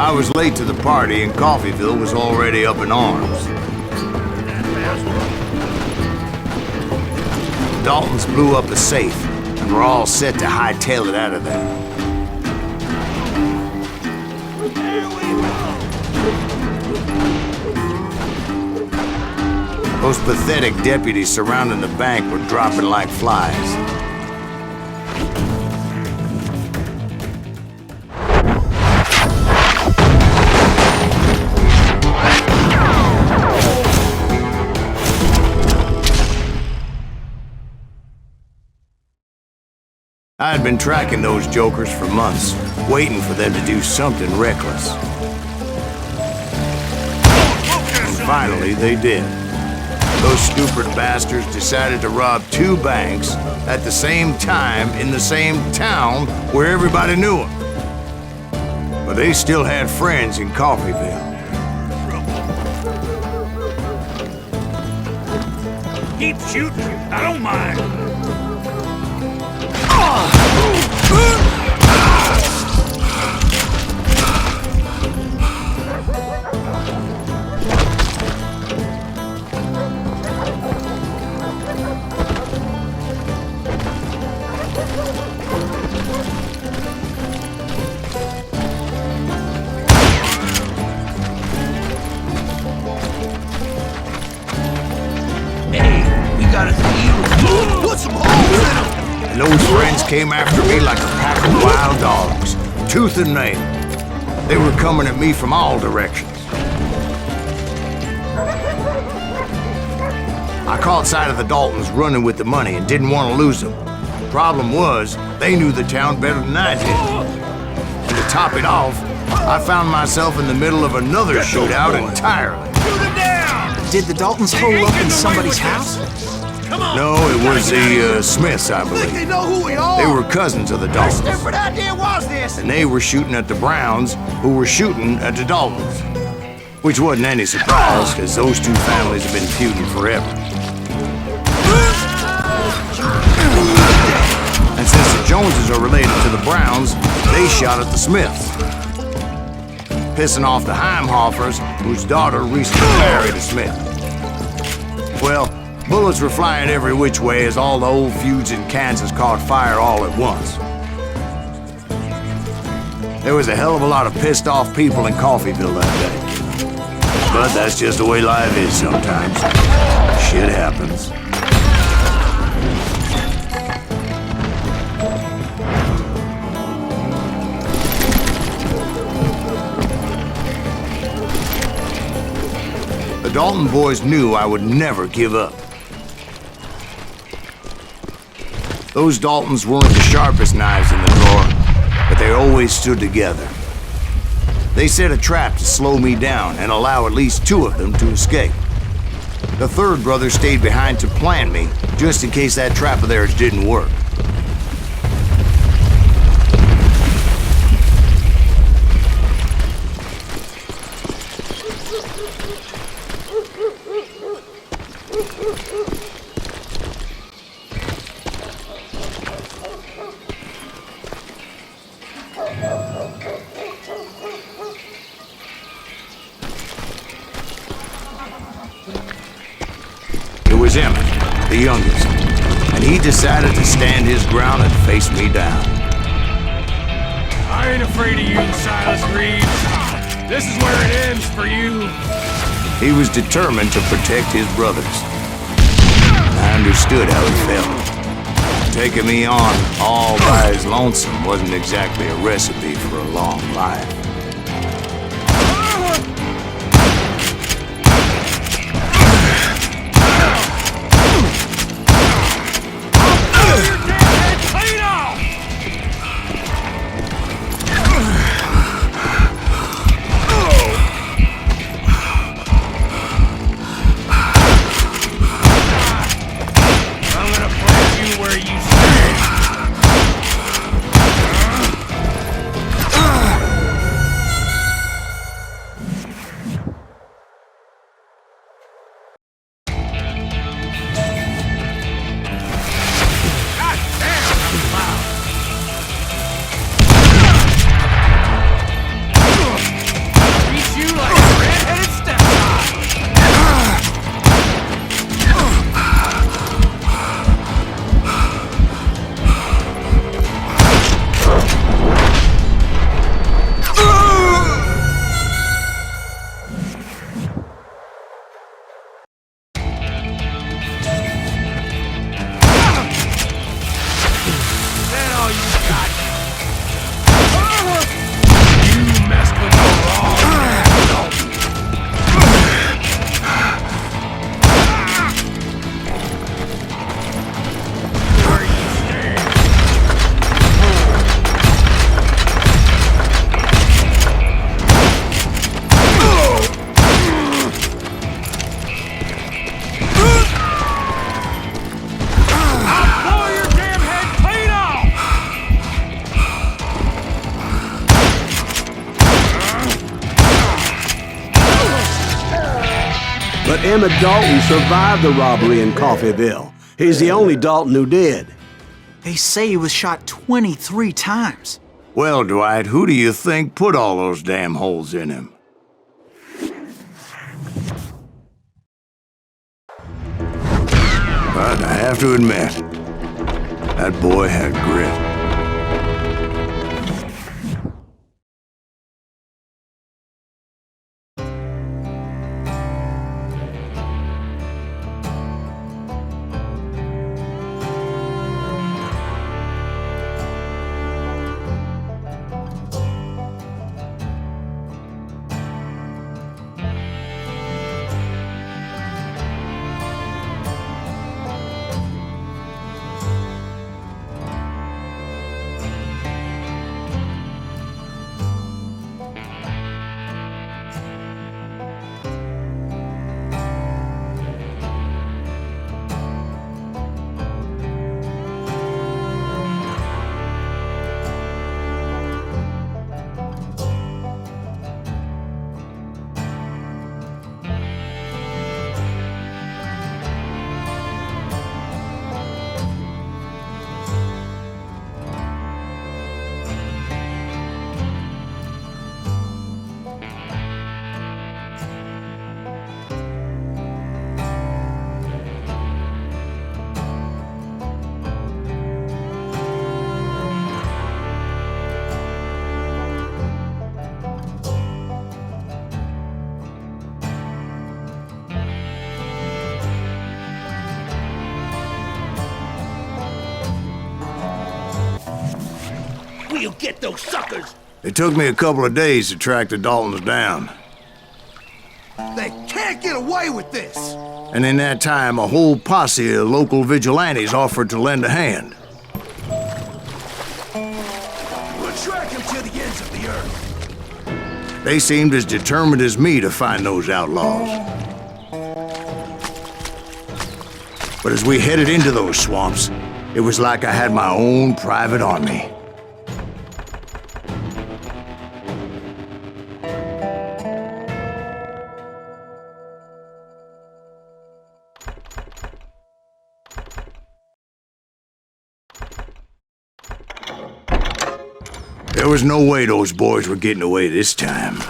I was late to the party and Coffeyville was already up in arms. Daltons blew up the safe, and we're all set to hightail it out of there. Those pathetic deputies surrounding the bank were dropping like flies. I had been tracking those jokers for months, waiting for them to do something reckless. And finally, they did. Those stupid bastards decided to rob 2 banks at the same time in the same town where everybody knew them. But they still had friends in Coffeyville. Keep shooting, I don't mind. Hey, we got a deal. Put some holes in them. And those friends came after me like a pack of wild dogs, tooth and nail. They were coming at me from all directions. I caught sight of the Daltons running with the money and didn't want to lose them. Problem was, they knew the town better than I did. And to top it off, I found myself in the middle of another shootout entirely. Shoot him down! Did the Daltons hole up in somebody's house? No, it was the Smiths, I believe. They know who we are! They were cousins of the Daltons. What stupid idea was this? And they were shooting at the Browns, who were shooting at the Daltons. Which wasn't any surprise, because those 2 families have been feuding forever. And since the Joneses are related to the Browns, they shot at the Smiths, pissing off the Heimhoffers, whose daughter recently married a Smith. Well, bullets were flying every which way as all the old feuds in Kansas caught fire all at once. There was a hell of a lot of pissed off people in Coffeyville that day. But that's just the way life is sometimes. Shit happens. The Dalton boys knew I would never give up. Those Daltons weren't the sharpest knives in the drawer, but they always stood together. They set a trap to slow me down and allow at least 2 of them to escape. The 3rd brother stayed behind to plan me, just in case that trap of theirs didn't work. It was Emmett, the youngest, and he decided to stand his ground and face me down. I ain't afraid of you, Silas Reeves. This is where it ends for you. He was determined to protect his brothers. I understood how he felt. Taking me on all by his lonesome wasn't exactly a recipe for a long life. But Emmett Dalton survived the robbery in Coffeyville. He's the only Dalton who did. They say he was shot 23 times. Well, Dwight, who do you think put all those damn holes in him? But I have to admit, that boy had grit. We'll get those suckers! It took me a couple of days to track the Daltons down. They can't get away with this! And in that time, a whole posse of local vigilantes offered to lend a hand. We'll track them to the ends of the earth. They seemed as determined as me to find those outlaws. But as we headed into those swamps, it was like I had my own private army. There was no way those boys were getting away this time.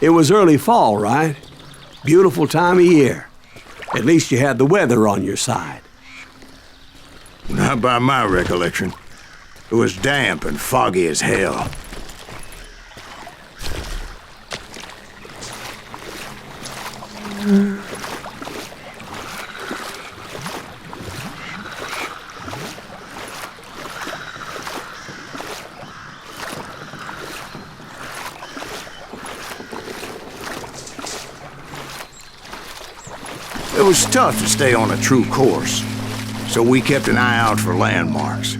It was early fall, right? Beautiful time of year. At least you had the weather on your side. Not by my recollection. It was damp and foggy as hell. It was tough to stay on a true course, so we kept an eye out for landmarks.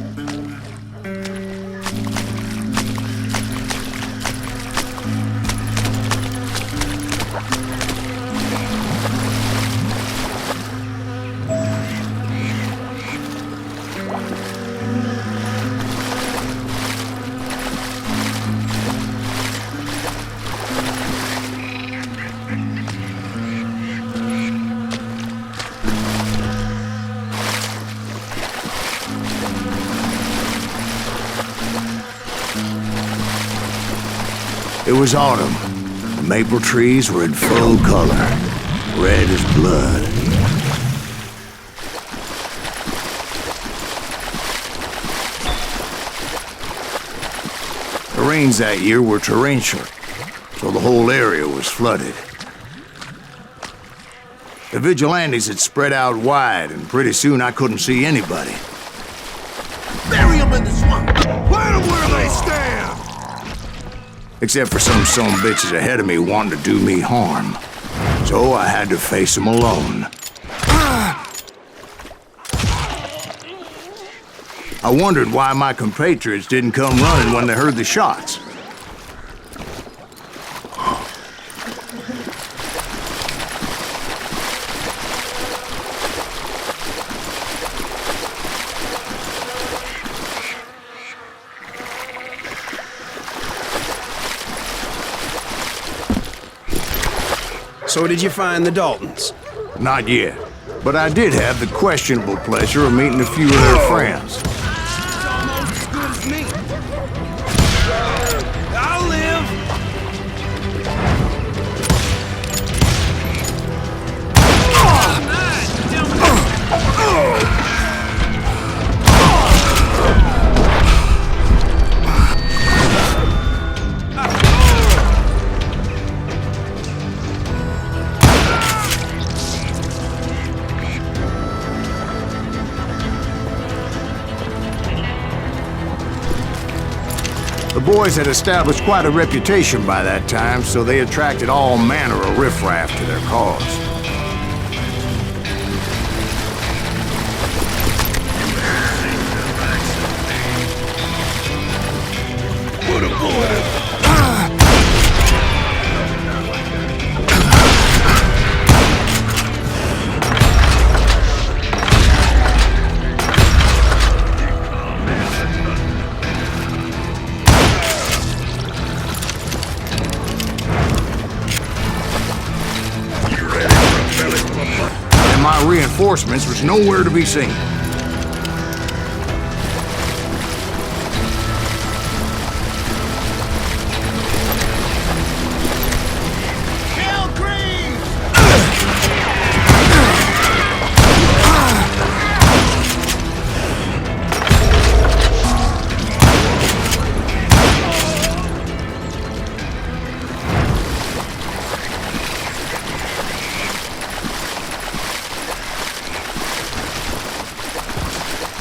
It was autumn. The maple trees were in full color, red as blood. The rains that year were torrential, so the whole area was flooded. The vigilantes had spread out wide, and pretty soon I couldn't see anybody. Bury them in the swamp! Plant them where they stand! Except for some bitches ahead of me wanting to do me harm. So I had to face them alone. I wondered why my compatriots didn't come running when they heard the shots. So did you find the Daltons? Not yet, but I did have the questionable pleasure of meeting a few of their friends. It's almost as good as me. I'll live. The boys had established quite a reputation by that time, so they attracted all manner of riffraff to their cause. My reinforcements was nowhere to be seen.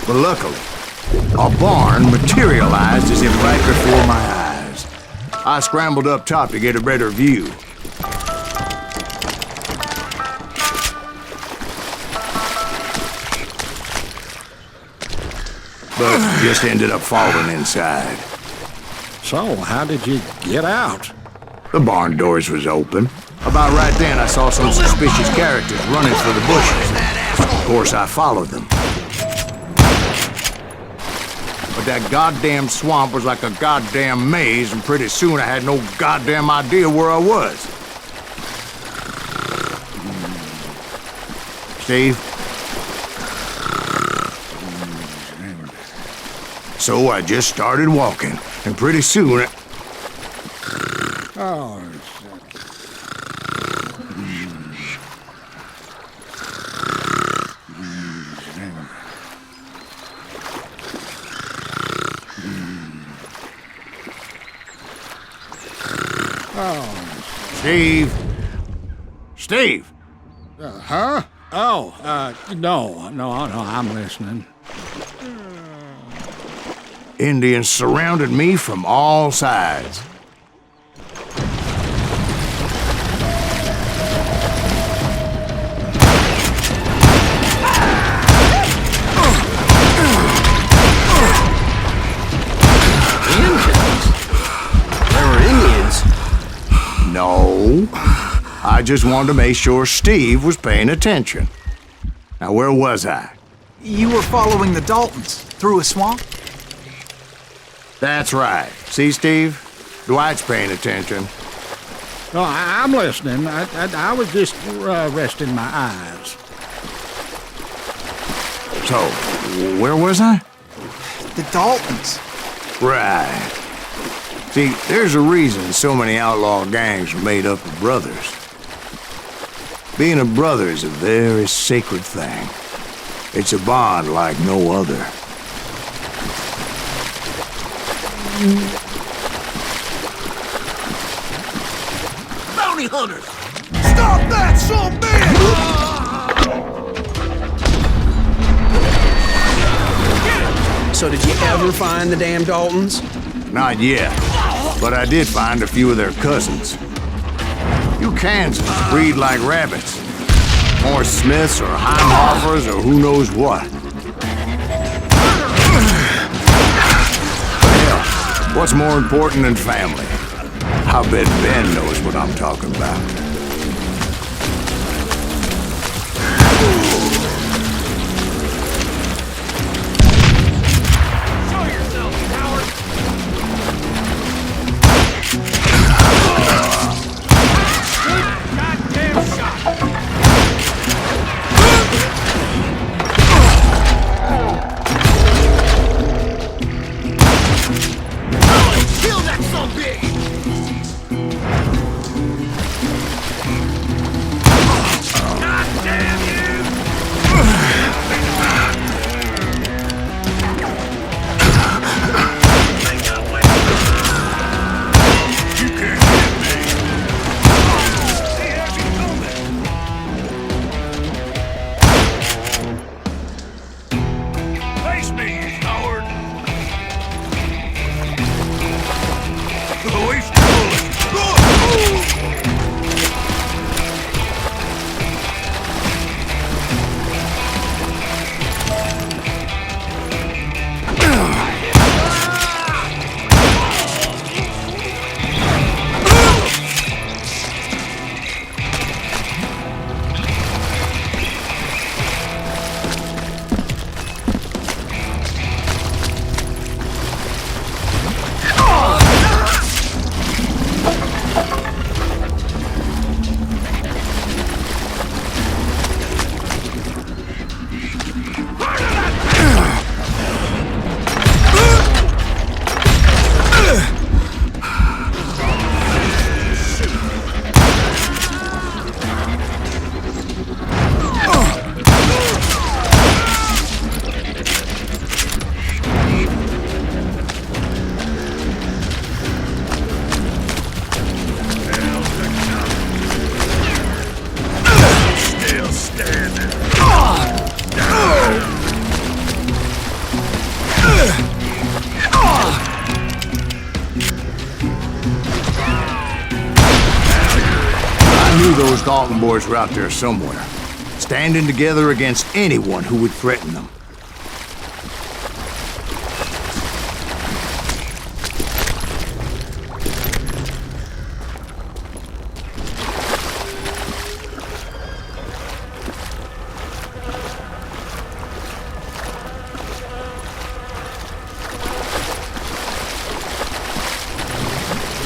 But luckily, a barn materialized as if right before my eyes. I scrambled up top to get a better view. But just ended up falling inside. So, how did you get out? The barn doors was open. About right then, I saw some suspicious characters running for the bushes. Of course, I followed them. But that goddamn swamp was like a goddamn maze, and pretty soon I had no goddamn idea where I was. Steve? So I just started walking, and pretty soon Oh, Steve? Steve! huh? Oh, no, I'm listening. Indians surrounded me from all sides. No, I just wanted to make sure Steve was paying attention. Now, where was I? You were following the Daltons through a swamp? That's right. See, Steve? Dwight's paying attention. No, I'm listening. I was just resting my eyes. So, where was I? The Daltons. Right. See, there's a reason so many outlaw gangs are made up of brothers. Being a brother is a very sacred thing. It's a bond like no other. Bounty hunters! Stop that, son man! So did you ever find the damn Daltons? Not yet, but I did find a few of their cousins. You Kansans breed like rabbits. More Smiths or Heimhoffers or who knows what. What's more important than family? I bet Ben knows what I'm talking about. Show yourself, coward! Goddamn shot! Kill that son of a bitch! Goddamn you! You can't hit me! He has it coming! Face me, you coward! Waste your bullets! Those Dalton boys were out there somewhere, standing together against anyone who would threaten them.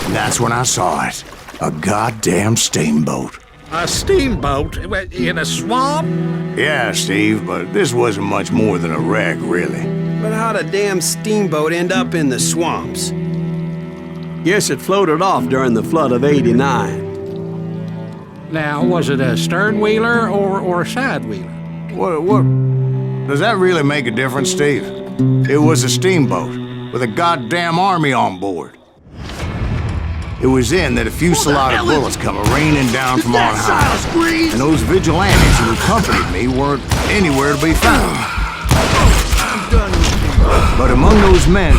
And that's when I saw it. A goddamn steamboat. A steamboat in a swamp? Yeah, Steve, but this wasn't much more than a wreck, really. But how'd a damn steamboat end up in the swamps? Yes, it floated off during the flood of '89. Now, was it a stern wheeler or a side wheeler? What? Does that really make a difference, Steve? It was a steamboat with a goddamn army on board. It was then that a fusillade of bullets come raining down from on high. And those vigilantes who accompanied me weren't anywhere to be found. I'm done with you. But among those men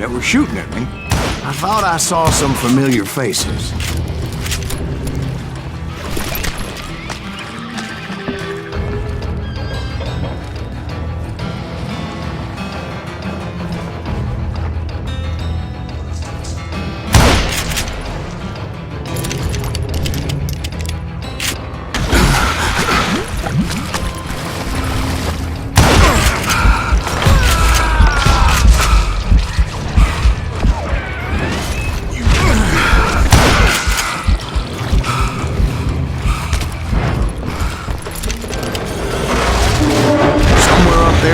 that were shooting at me, I thought I saw some familiar faces.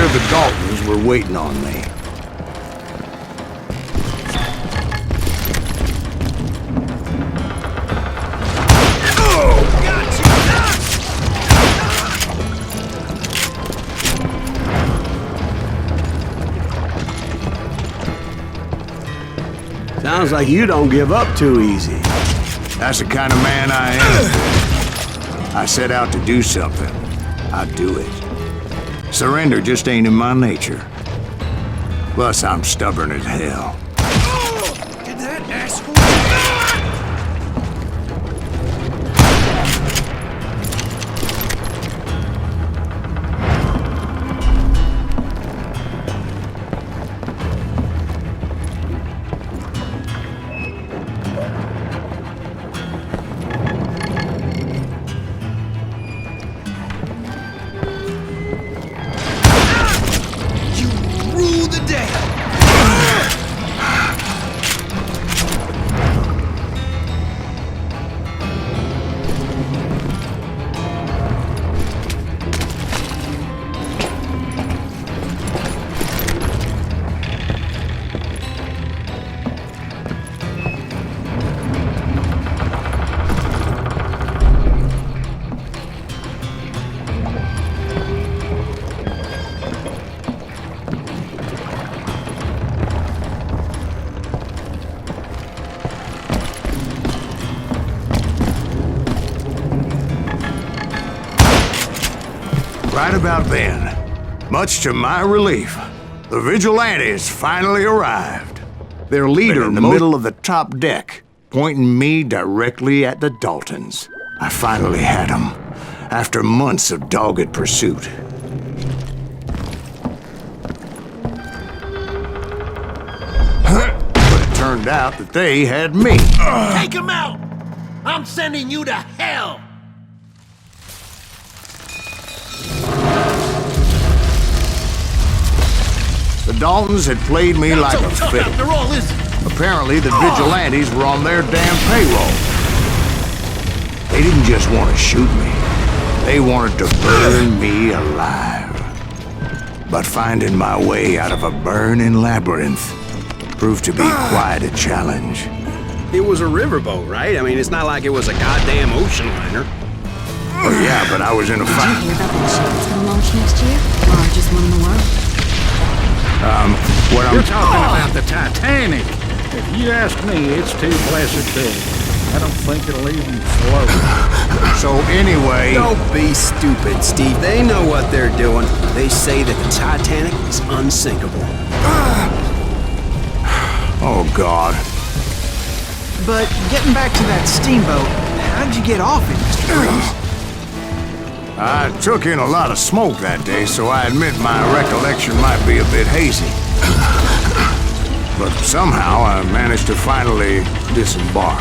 The Daltons were waiting on me. Sounds like you don't give up too easy. That's the kind of man I am. I set out to do something. I'd do it. Surrender just ain't in my nature. Plus, I'm stubborn as hell. Did that asshole? You rule the day. Right about then, much to my relief, the vigilantes finally arrived. Their leader in the middle of the top deck, pointing me directly at the Daltons. I finally had them, after months of dogged pursuit. But it turned out that they had me. Take him out! I'm sending you to hell! The Daltons had played me like a tough fiddle. after all, is it? Apparently, the vigilantes were on their damn payroll. They didn't just want to shoot me. They wanted to burn me alive. But finding my way out of a burning labyrinth proved to be quite a challenge. It was a riverboat, right? I mean, it's not like it was a goddamn ocean liner. Oh, yeah, but I was in a Did you fight. hear about that ship that's gonna launch next year? Largest one in the world. What You're I'm... talking about the Titanic. If you ask me, it's too blessed big. I don't think it'll even float. So anyway... Don't be stupid, Steve. They know what they're doing. They say that the Titanic is unsinkable. Oh, God. But getting back to that steamboat, how'd you get off it, Mr. Freeze? I took in a lot of smoke that day, so I admit my recollection might be a bit hazy. But somehow I managed to finally disembark.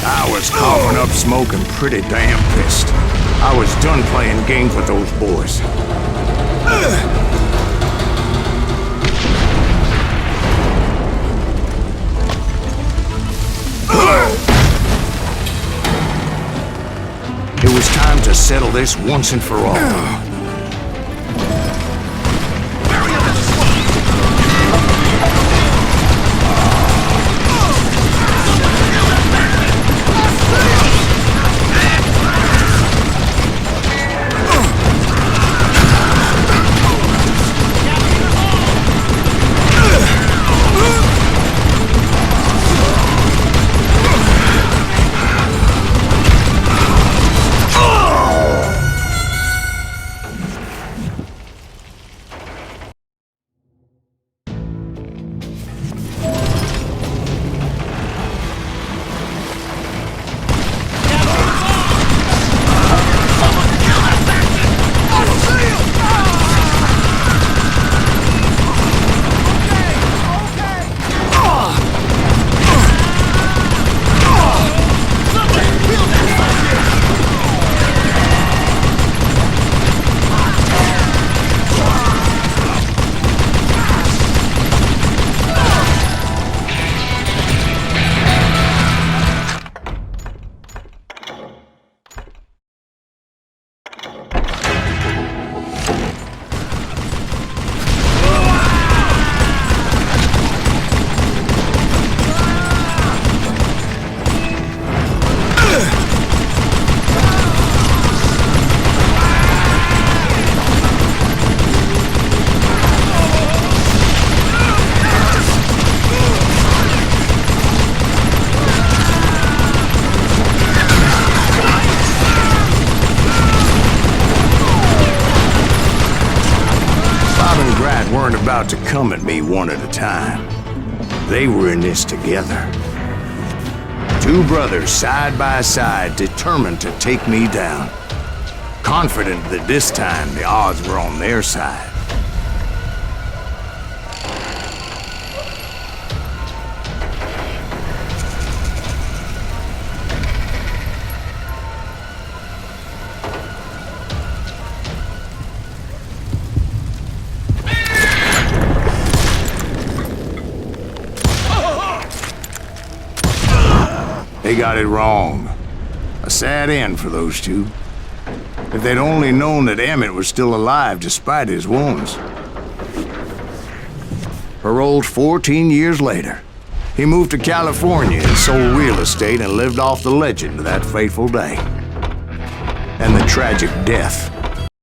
I was coughing up smoke and pretty damn pissed. I was done playing games with those boys. It was time to settle this once and for all. about to come at me one at a time. They were in this together. Two brothers side by side, determined to take me down. Confident that this time the odds were on their side. They got it wrong. A sad end for those two. If they'd only known that Emmett was still alive despite his wounds. Paroled 14 years later, he moved to California and sold real estate and lived off the legend of that fateful day. And the tragic death